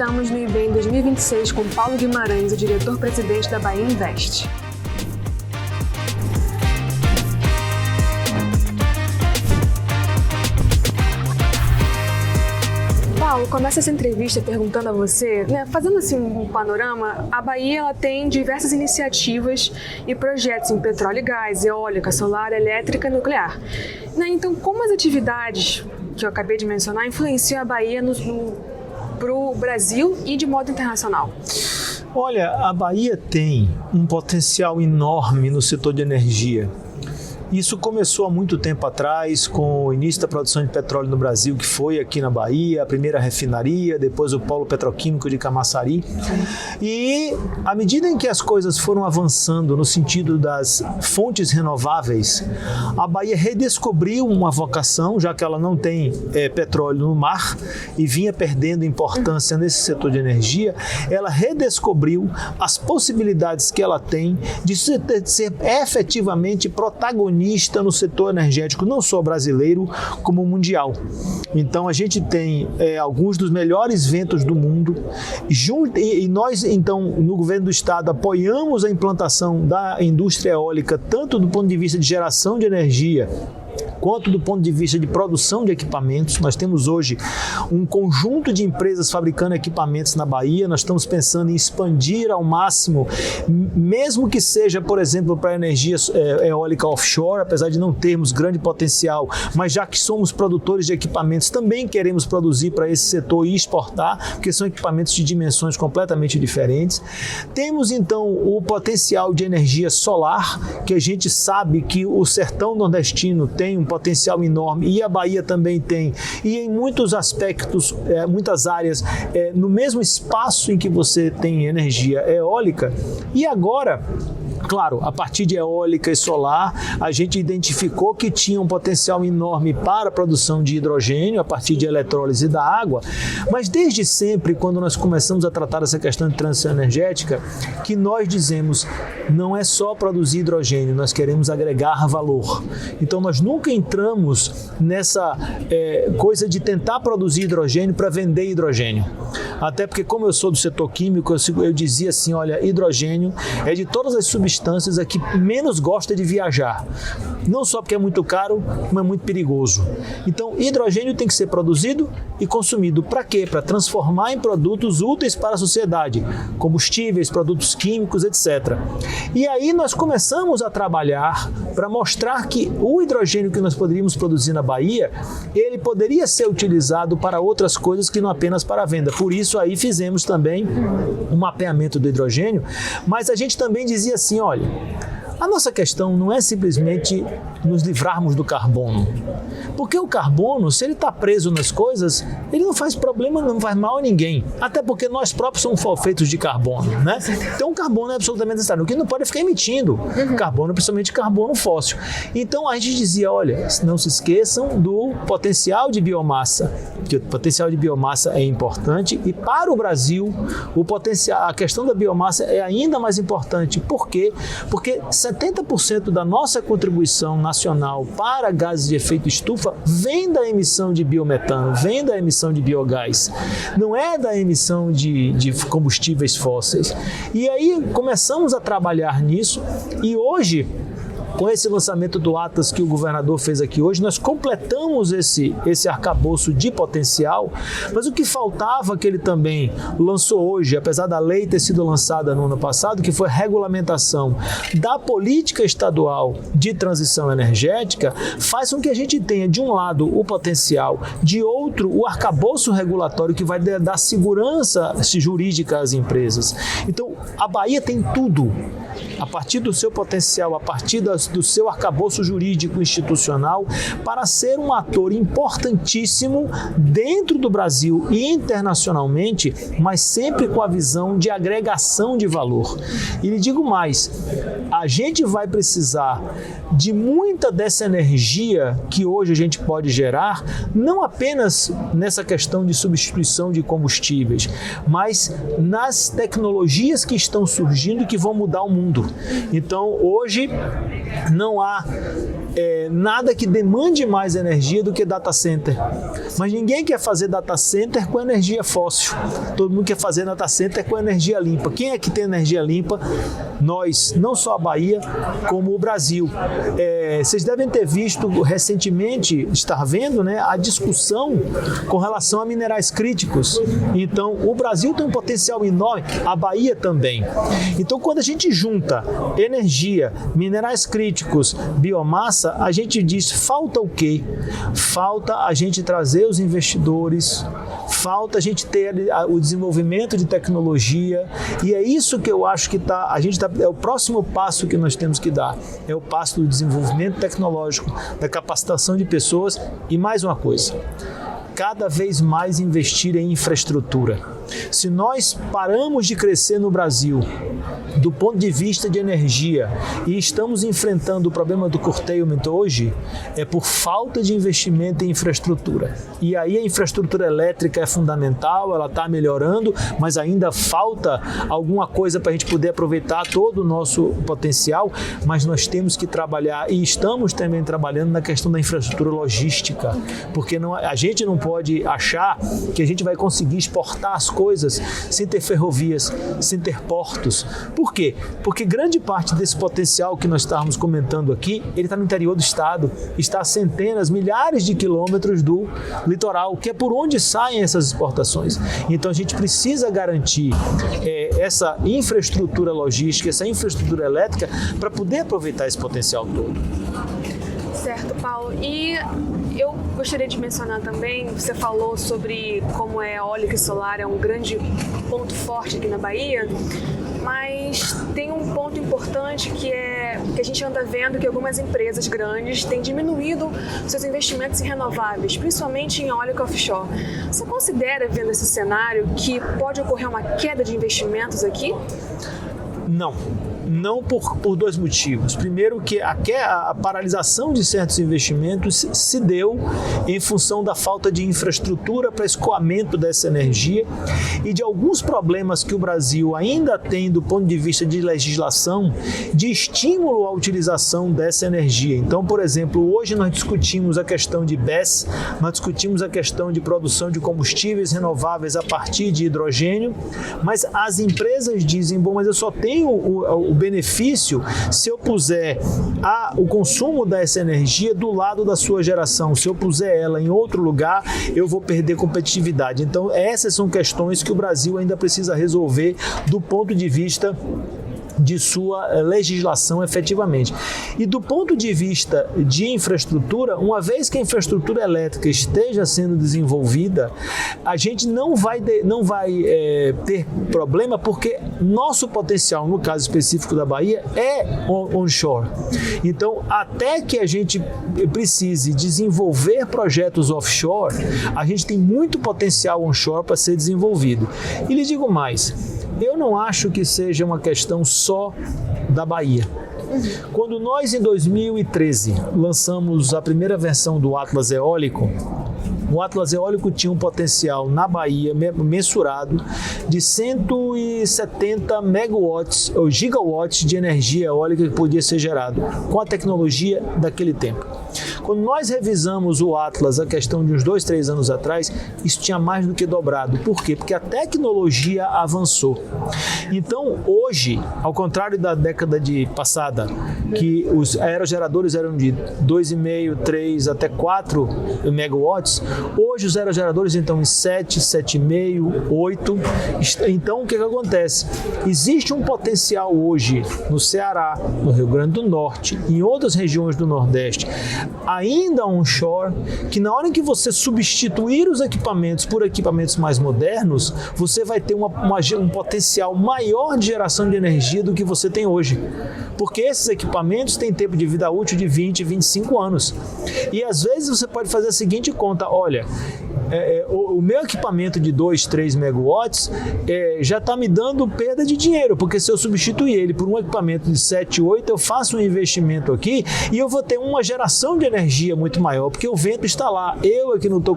Estamos no IBEM 2026 com Paulo Guimarães, o diretor-presidente da Bahia Invest. Paulo, começa essa entrevista perguntando a você, fazendo assim um panorama. A Bahia ela tem diversas iniciativas e projetos em petróleo e gás, eólica, solar, elétrica e nuclear. Então, como as atividades que eu acabei de mencionar influenciam a Bahia para o Brasil e de modo internacional? Olha, a Bahia tem um potencial enorme no setor de energia. Isso começou há muito tempo atrás, com o início da produção de petróleo no Brasil, que foi aqui na Bahia, a primeira refinaria, depois o polo petroquímico de Camaçari. E à medida em que as coisas foram avançando no sentido das fontes renováveis, a Bahia redescobriu uma vocação, já que ela não tem petróleo no mar e vinha perdendo importância nesse setor de energia, ela redescobriu as possibilidades que ela tem de ser efetivamente protagonista no setor energético, não só brasileiro, como mundial. Então, a gente tem alguns dos melhores ventos do mundo e nós, então, no governo do estado, apoiamos a implantação da indústria eólica, tanto do ponto de vista de geração de energia, quanto do ponto de vista de produção de equipamentos. Nós temos hoje um conjunto de empresas fabricando equipamentos na Bahia. Nós estamos pensando em expandir ao máximo, mesmo que seja, por exemplo, para energia eólica offshore, apesar de não termos grande potencial, mas já que somos produtores de equipamentos, também queremos produzir para esse setor e exportar, porque são equipamentos de dimensões completamente diferentes. Temos, então, o potencial de energia solar, que a gente sabe que o sertão nordestino tem um potencial enorme e a Bahia também tem, e em muitos aspectos, muitas áreas, no mesmo espaço em que você tem energia eólica. E agora, claro, a partir de eólica e solar, a gente identificou que tinha um potencial enorme para a produção de hidrogênio a partir de eletrólise da água, mas desde sempre, quando nós começamos a tratar essa questão de transição energética, que nós dizemos, não é só produzir hidrogênio, nós queremos agregar valor. Então, nós nunca entramos nessa coisa de tentar produzir hidrogênio para vender hidrogênio. Até porque, como eu sou do setor químico, eu dizia assim, olha, hidrogênio é de todas as substâncias a que menos gosta de viajar. Não só porque é muito caro, mas é muito perigoso. Então, hidrogênio tem que ser produzido e consumido. Para quê? Para transformar em produtos úteis para a sociedade. Combustíveis, produtos químicos, etc. E aí nós começamos a trabalhar para mostrar que o hidrogênio que nós poderíamos produzir na Bahia, ele poderia ser utilizado para outras coisas que não apenas para a venda. Por isso aí fizemos também um mapeamento do hidrogênio, mas a gente também dizia assim, olha, a nossa questão não é simplesmente nos livrarmos do carbono, porque o carbono, se ele está preso nas coisas, ele não faz problema, não faz mal a ninguém, até porque nós próprios somos feitos de carbono, né? Então o carbono é absolutamente necessário, o que não pode é ficar emitindo carbono, principalmente carbono fóssil. Então a gente dizia, olha, não se esqueçam do potencial de biomassa, que o potencial de biomassa é importante e para o Brasil a questão da biomassa é ainda mais importante. Por quê? Porque 70% da nossa contribuição nacional para gases de efeito estufa vem da emissão de biometano, vem da emissão de biogás, não é da emissão de combustíveis fósseis. E aí começamos a trabalhar nisso e hoje, com esse lançamento do Atlas que o governador fez aqui hoje, nós completamos esse arcabouço de potencial, mas o que faltava que ele também lançou hoje, apesar da lei ter sido lançada no ano passado, que foi a regulamentação da política estadual de transição energética, faz com que a gente tenha, de um lado, o potencial, de outro, o arcabouço regulatório que vai dar segurança jurídica às empresas. Então, a Bahia tem tudo. A partir do seu potencial, a partir do seu arcabouço jurídico institucional, para ser um ator importantíssimo dentro do Brasil e internacionalmente, mas sempre com a visão de agregação de valor. E lhe digo mais, a gente vai precisar de muita dessa energia que hoje a gente pode gerar, não apenas nessa questão de substituição de combustíveis, mas nas tecnologias que estão surgindo e que vão mudar o mundo. Então, hoje, não há nada que demande mais energia do que data center. Mas ninguém quer fazer data center com energia fóssil. Todo mundo quer fazer data center com energia limpa. Quem é que tem energia limpa? Nós, não só a Bahia, como o Brasil. Vocês devem ter visto recentemente, estar vendo, né, a discussão com relação a minerais críticos. Então, o Brasil tem um potencial enorme, a Bahia também. Então, quando a gente junta energia, minerais críticos, biomassa, a gente diz, falta o quê? Falta a gente trazer os investidores, falta a gente ter o desenvolvimento de tecnologia, e é isso que eu acho que é o próximo passo que nós temos que dar, é o passo do desenvolvimento tecnológico, da capacitação de pessoas e mais uma coisa, cada vez mais investir em infraestrutura. Se nós paramos de crescer no Brasil do ponto de vista de energia e estamos enfrentando o problema do curtailment hoje, é por falta de investimento em infraestrutura. E aí a infraestrutura elétrica é fundamental, ela está melhorando, mas ainda falta alguma coisa para a gente poder aproveitar todo o nosso potencial, mas nós temos que trabalhar, e estamos também trabalhando na questão da infraestrutura logística, porque a gente não pode achar que a gente vai conseguir exportar as coisas sem ter ferrovias, sem ter portos. Por quê? Porque grande parte desse potencial que nós estávamos comentando aqui, ele está no interior do estado, está a centenas, milhares de quilômetros do litoral, que é por onde saem essas exportações. Então a gente precisa garantir essa infraestrutura logística, essa infraestrutura elétrica para poder aproveitar esse potencial todo. Certo, Paulo. E eu gostaria de mencionar também, você falou sobre como eólica e solar é um grande ponto forte aqui na Bahia, mas tem um ponto importante que a gente anda vendo que algumas empresas grandes têm diminuído seus investimentos em renováveis, principalmente em eólica offshore. Você considera, vendo esse cenário, que pode ocorrer uma queda de investimentos aqui? Não por dois motivos. Primeiro, que a paralisação de certos investimentos se deu em função da falta de infraestrutura para escoamento dessa energia e de alguns problemas que o Brasil ainda tem do ponto de vista de legislação de estímulo à utilização dessa energia. Então, por exemplo, hoje nós discutimos a questão de BESS, nós discutimos a questão de produção de combustíveis renováveis a partir de hidrogênio, mas as empresas dizem, bom, mas eu só tenho o benefício se eu puser o consumo dessa energia do lado da sua geração. Se eu puser ela em outro lugar, eu vou perder competitividade. Então, essas são questões que o Brasil ainda precisa resolver do ponto de vista de sua legislação efetivamente. E do ponto de vista de infraestrutura, uma vez que a infraestrutura elétrica esteja sendo desenvolvida, a gente não vai ter problema, porque nosso potencial, no caso específico da Bahia, é onshore. Então, até que a gente precise desenvolver projetos offshore, a gente tem muito potencial onshore para ser desenvolvido. E lhe digo mais, eu não acho que seja uma questão só da Bahia. Quando nós, em 2013, lançamos a primeira versão do Atlas Eólico, o Atlas Eólico tinha um potencial na Bahia mensurado de 170 megawatts ou gigawatts de energia eólica que podia ser gerado com a tecnologia daquele tempo. Quando nós revisamos o Atlas, a questão de uns 2, 3 anos atrás, isso tinha mais do que dobrado. Por quê? Porque a tecnologia avançou. Então, hoje, ao contrário da década passada, que os aerogeradores eram de 2,5, 3 até 4 megawatts, hoje os aerogeradores estão em 7, 7,5, 8. Então, o que acontece? Existe um potencial hoje no Ceará, no Rio Grande do Norte, em outras regiões do Nordeste, ainda onshore, que na hora em que você substituir os equipamentos por equipamentos mais modernos, você vai ter um potencial maior de geração de energia do que você tem hoje. Porque esses equipamentos têm tempo de vida útil de 20, 25 anos. E às vezes você pode fazer a seguinte conta, olha, o meu equipamento de 2, 3 megawatts já está me dando perda de dinheiro, porque se eu substituir ele por um equipamento de 7, 8, eu faço um investimento aqui e eu vou ter uma geração de energia muito maior, porque o vento está lá, eu é que não estou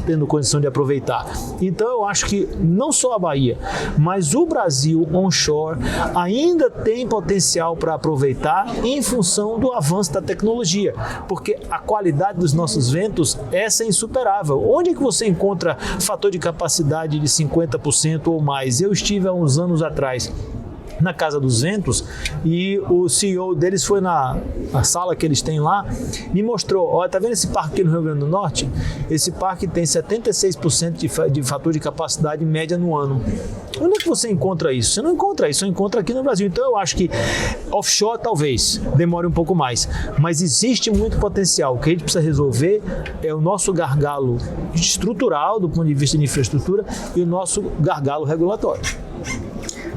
tendo condição de aproveitar. Então eu acho que não só a Bahia, mas o Brasil onshore ainda tem potencial para aproveitar em função do avanço da tecnologia, porque a qualidade dos nossos ventos, essa é insuperável. Onde é que você encontra fator de capacidade de 50% ou mais? Eu estive há uns anos atrás na Casa dos Ventos e o CEO deles foi na sala que eles têm lá, me mostrou, olha, tá vendo esse parque aqui no Rio Grande do Norte? Esse parque tem 76% de fator de capacidade média no ano. Onde é que você encontra isso? Você não encontra isso, você encontra aqui no Brasil. Então eu acho que offshore talvez demore um pouco mais, mas existe muito potencial. O que a gente precisa resolver é o nosso gargalo estrutural do ponto de vista de infraestrutura e o nosso gargalo regulatório.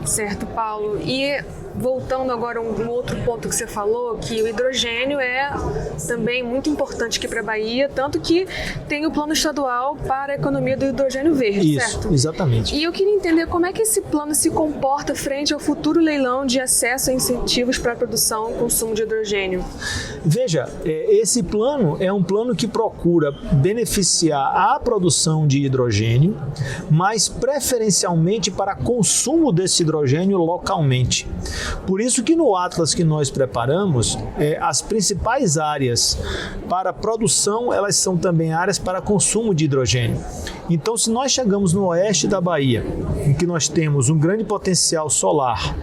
Certo, Paulo. E voltando agora a um outro ponto que você falou, que o hidrogênio é também muito importante aqui para a Bahia, tanto que tem o plano estadual para a economia do hidrogênio verde, isso, certo? Exatamente. E eu queria entender como é que esse plano se comporta frente ao futuro leilão de acesso a incentivos para a produção e consumo de hidrogênio. Veja, esse plano é um plano que procura beneficiar a produção de hidrogênio, mas preferencialmente para consumo desse hidrogênio localmente. Por isso que no Atlas que nós preparamos, as principais áreas para produção, elas são também áreas para consumo de hidrogênio. Então, se nós chegamos no oeste da Bahia, em que nós temos um grande potencial solar,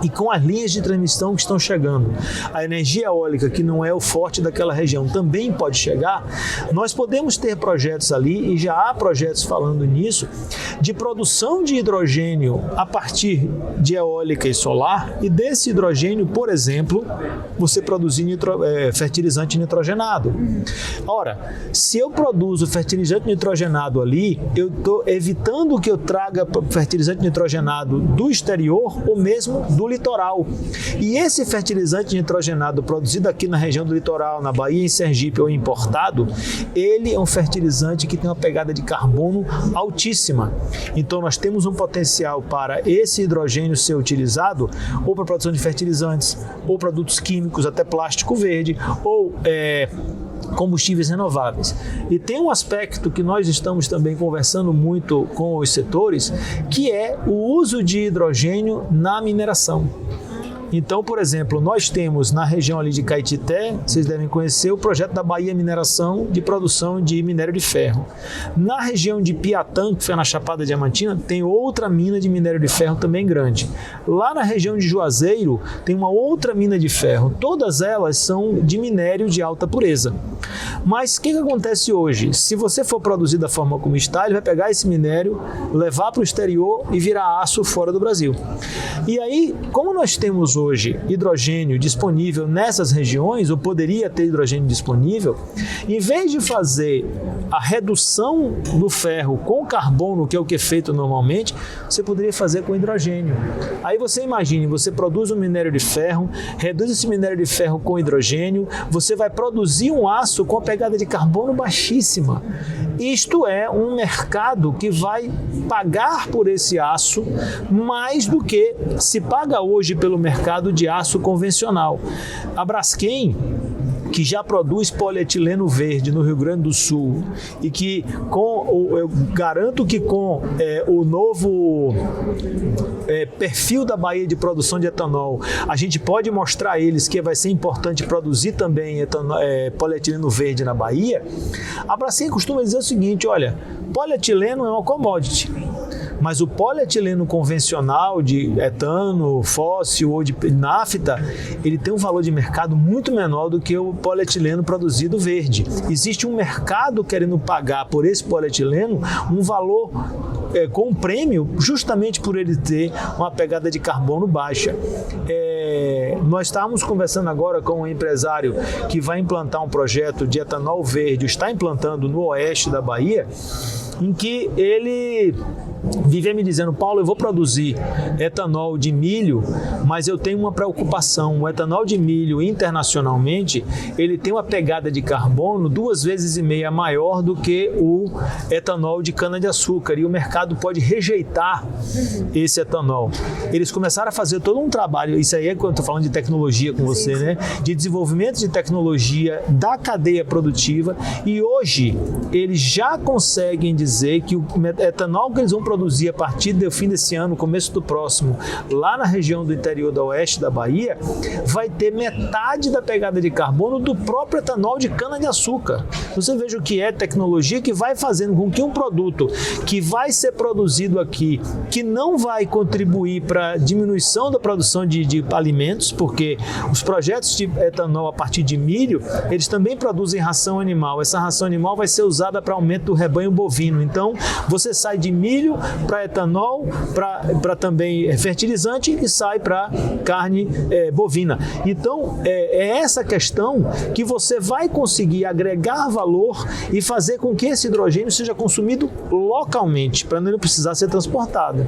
e com as linhas de transmissão que estão chegando, a energia eólica, que não é o forte daquela região, também pode chegar, nós podemos ter projetos ali, e já há projetos falando nisso, de produção de hidrogênio a partir de eólica e solar, e desse hidrogênio, por exemplo, você produzir fertilizante nitrogenado. Ora, se eu produzo fertilizante nitrogenado ali, eu estou evitando que eu traga fertilizante nitrogenado do exterior ou mesmo do litoral. E esse fertilizante nitrogenado produzido aqui na região do litoral, na Bahia, em Sergipe ou importado, ele é um fertilizante que tem uma pegada de carbono altíssima. Então nós temos um potencial para esse hidrogênio ser utilizado ou para a produção de fertilizantes, ou produtos químicos, até plástico verde, ou combustíveis renováveis. E tem um aspecto que nós estamos também conversando muito com os setores, que é o uso de hidrogênio na mineração. Então, por exemplo, nós temos na região ali de Caetité, vocês devem conhecer o projeto da Bahia Mineração de produção de minério de ferro. Na região de Piatã, que foi na Chapada Diamantina, tem outra mina de minério de ferro também grande. Lá na região de Juazeiro, tem uma outra mina de ferro. Todas elas são de minério de alta pureza. Mas o que acontece hoje? Se você for produzir da forma como está, ele vai pegar esse minério, levar para o exterior e virar aço fora do Brasil. E aí, como nós temos hoje hidrogênio disponível nessas regiões, ou poderia ter hidrogênio disponível, em vez de fazer a redução do ferro com carbono, que é o que é feito normalmente, você poderia fazer com hidrogênio. Aí você imagine, você produz um minério de ferro, reduz esse minério de ferro com hidrogênio, você vai produzir um aço com a pegada de carbono baixíssima. Isto é um mercado que vai pagar por esse aço mais do que se paga hoje pelo mercado de aço convencional. A Braskem, que já produz polietileno verde no Rio Grande do Sul e que eu garanto que com o novo perfil da Bahia de produção de etanol, a gente pode mostrar a eles que vai ser importante produzir também polietileno verde na Bahia. A Braskem costuma dizer o seguinte, olha, polietileno é uma commodity, mas o polietileno convencional de etano, fóssil ou de nafta, ele tem um valor de mercado muito menor do que o polietileno produzido verde. Existe um mercado querendo pagar por esse polietileno um valor com um prêmio, justamente por ele ter uma pegada de carbono baixa. Nós estávamos conversando agora com um empresário que vai implantar um projeto de etanol verde, está implantando no oeste da Bahia, em que ele vivia me dizendo: Paulo, eu vou produzir etanol de milho, mas eu tenho uma preocupação. O etanol de milho, internacionalmente, ele tem uma pegada de carbono 2,5 vezes maior do que o etanol de cana-de-açúcar, e o mercado pode rejeitar esse etanol. Eles começaram a fazer todo um trabalho, isso aí é quando eu estou falando de tecnologia com você, né? De desenvolvimento de tecnologia da cadeia produtiva, e hoje eles já conseguem dizer que o etanol que eles vão produzir a partir do fim desse ano, começo do próximo, lá na região do interior da oeste da Bahia, vai ter metade da pegada de carbono do próprio etanol de cana-de-açúcar. Você veja o que é tecnologia que vai fazendo com que um produto que vai ser produzido aqui, que não vai contribuir para a diminuição da produção de alimentos, porque os projetos de etanol a partir de milho, eles também produzem ração animal. Essa ração animal vai ser usada para aumento do rebanho bovino. Então, você sai de milho para etanol, para também fertilizante, e sai para carne bovina. Então, é essa questão que você vai conseguir agregar valor e fazer com que esse hidrogênio seja consumido localmente, para não precisar ser transportado.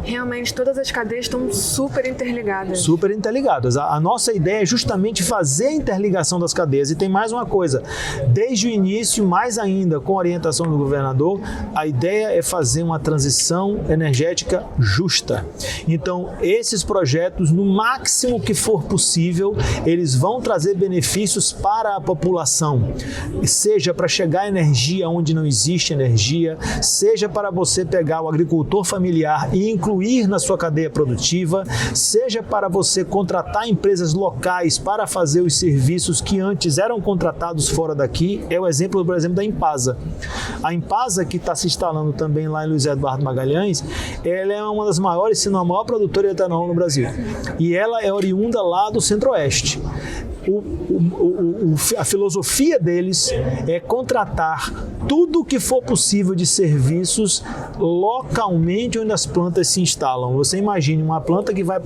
Realmente, todas as cadeias estão super interligadas. Super interligadas. A nossa ideia é justamente fazer a interligação das cadeias. E tem mais uma coisa, desde o início, mais ainda, com a orientação do governador, a ideia é fazer uma transição energética justa. Então, esses projetos, no máximo que for possível, eles vão trazer benefícios para a população. Seja para chegar energia onde não existe energia, seja para você pegar o agricultor familiar e incluir na sua cadeia produtiva, seja para você contratar empresas locais para fazer os serviços que antes eram contratados fora daqui. É o exemplo, por exemplo, da Impasa. A Impasa, que está se instalando também lá em Luiz Eduardo Magalhães, ela é uma das maiores, se não a maior produtora de etanol no Brasil. E ela é oriunda lá do Centro-Oeste. A filosofia deles é contratar tudo o que for possível de serviços localmente onde as plantas se instalam. Você imagine uma planta que vai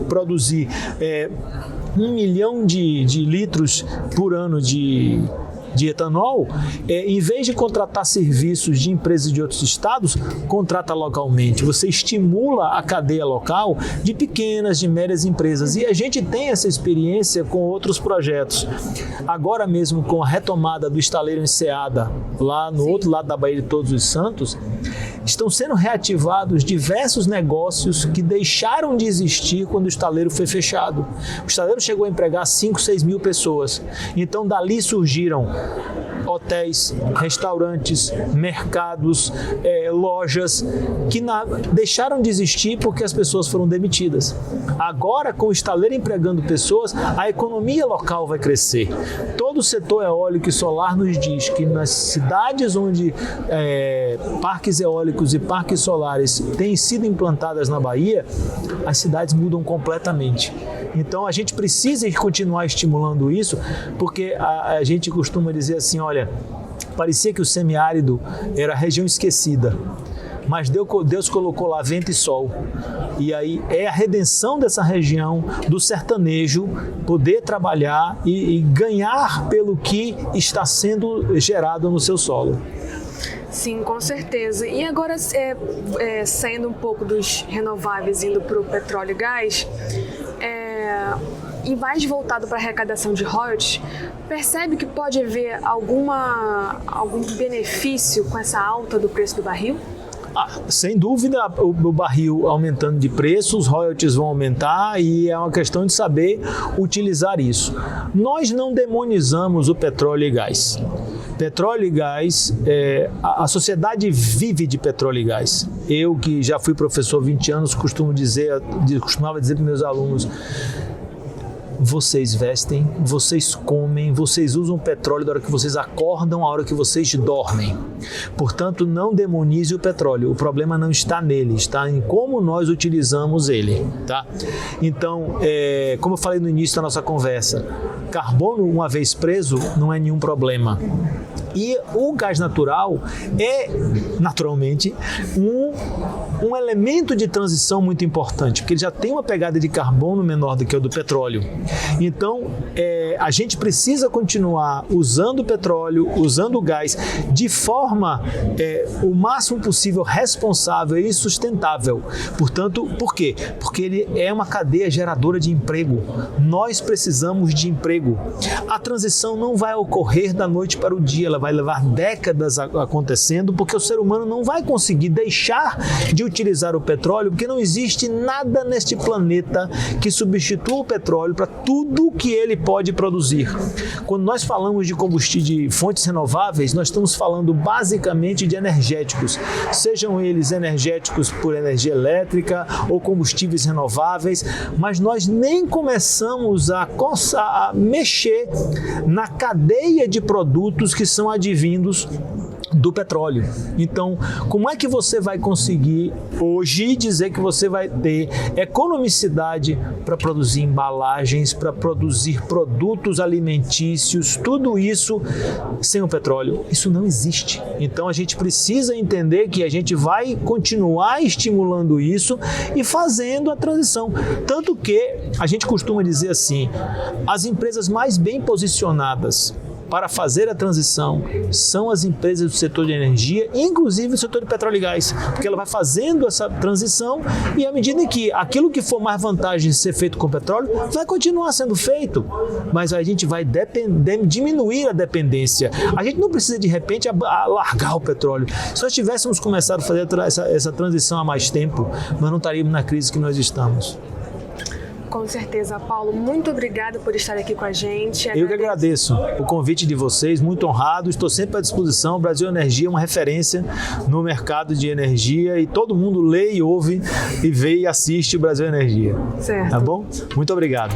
produzir 1 milhão de litros por ano de etanol, em vez de contratar serviços de empresas de outros estados, contrata localmente. Você estimula a cadeia local de pequenas, de médias empresas. E a gente tem essa experiência com outros projetos. Agora mesmo, com a retomada do estaleiro Enseada, lá no outro lado da Baía de Todos os Santos, estão sendo reativados diversos negócios que deixaram de existir quando o estaleiro foi fechado. O estaleiro chegou a empregar 5, 6 mil pessoas. Então, dali surgiram hotéis, restaurantes, mercados, lojas que deixaram de existir porque as pessoas foram demitidas. Agora, com o estaleiro empregando pessoas, a economia local vai crescer. Todo o setor eólico e solar nos diz que nas cidades onde parques eólicos e parques solares têm sido implantadas na Bahia, as cidades mudam completamente. Então, a gente precisa continuar estimulando isso, porque a gente costuma dizer assim, olha, parecia que o semiárido era a região esquecida, mas Deus colocou lá vento e sol. E aí é a redenção dessa região, do sertanejo, poder trabalhar e ganhar pelo que está sendo gerado no seu solo. Sim, com certeza. E agora, saindo um pouco dos renováveis, indo para o petróleo e gás, e mais voltado para a arrecadação de royalties, percebe que pode haver algum benefício com essa alta do preço do barril? Sem dúvida, o barril aumentando de preço, os royalties vão aumentar e é uma questão de saber utilizar isso. Nós não demonizamos o petróleo e gás. Petróleo e gás, a sociedade vive de petróleo e gás. Eu, que já fui professor há 20 anos, costumava dizer para meus alunos: vocês vestem, vocês comem, vocês usam petróleo da hora que vocês acordam, à hora que vocês dormem. Portanto, não demonize o petróleo. O problema não está nele, está em como nós utilizamos ele, tá? Então, como eu falei no início da nossa conversa, carbono, uma vez preso, não é nenhum problema. E o gás natural é, naturalmente, um elemento de transição muito importante, porque ele já tem uma pegada de carbono menor do que o do petróleo. Então, a gente precisa continuar usando o petróleo, usando o gás, de forma o máximo possível responsável e sustentável. Portanto, por quê? Porque ele é uma cadeia geradora de emprego. Nós precisamos de emprego. A transição não vai ocorrer da noite para o dia, ela vai levar décadas acontecendo, porque o ser humano não vai conseguir deixar de utilizar o petróleo, porque não existe nada neste planeta que substitua o petróleo para tudo que ele pode produzir. Quando nós falamos de combustível de fontes renováveis, nós estamos falando basicamente de energéticos, sejam eles energéticos por energia elétrica ou combustíveis renováveis, mas nós nem começamos a mexer na cadeia de produtos que são advindos do petróleo. Então, como é que você vai conseguir hoje dizer que você vai ter economicidade para produzir embalagens, para produzir produtos alimentícios, tudo isso sem o petróleo? Isso não existe. Então, a gente precisa entender que a gente vai continuar estimulando isso e fazendo a transição. Tanto que a gente costuma dizer assim, as empresas mais bem posicionadas para fazer a transição são as empresas do setor de energia, inclusive o setor de petróleo e gás, porque ela vai fazendo essa transição e à medida que aquilo que for mais vantagem de ser feito com petróleo vai continuar sendo feito, mas a gente vai diminuir a dependência. A gente não precisa de repente largar o petróleo. Se nós tivéssemos começado a fazer essa transição há mais tempo, nós não estaríamos na crise que nós estamos. Com certeza, Paulo. Muito obrigada por estar aqui com a gente. Eu que agradeço o convite de vocês, muito honrado. Estou sempre à disposição. O Brasil Energia é uma referência no mercado de energia e todo mundo lê e ouve e vê e assiste o Brasil Energia. Certo. Tá bom? Muito obrigado.